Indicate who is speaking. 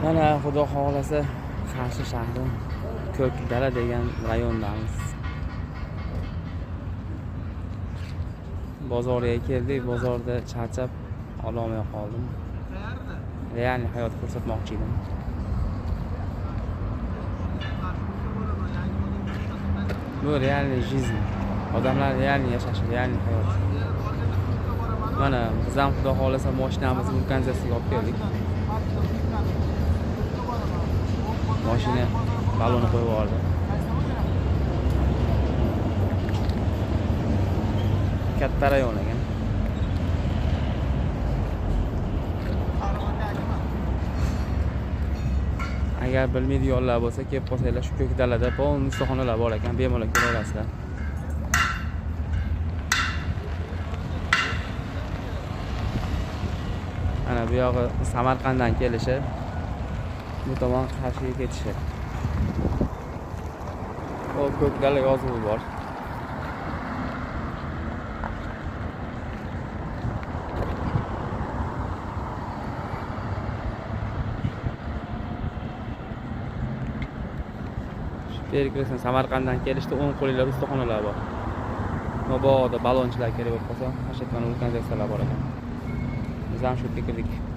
Speaker 1: Mana xudo xohlasa Qarshi shahri Ko'kdala degan rayondamiz. Bozorga keldik, bozorda charchab ololmay qoldim. Real hayot ko'rsatmoqchi edim. Bu realniy жизнь. Odamlar realniy yashashi, realniy hayot. Mana biz ham xudo xohlasa mashinamizni vulkanizatsiyaga olib keldik. Mashina baloni qo'yib yubordi. Katta rayon ekan. Agar bilmaydiganlar bo'lsa, kelib qolsanglar, shu Ko'kdalada polniy issiqxonalar bor ekan, bemalol kela olasizlar. Ana bu yog'i Samarqanddan kelishi, bu tomon Qarshiga ketishi. O Ko'kdala yozuvi bor. Berikresin Samarqanddan kelishda 10 qo'linglar ustaxonalar bor. Mabodo balonchilar kerak bo'lib qolsa, Qarshi vulkanizatsiyalar bor ekan. Biz ham shu yerga kirdik.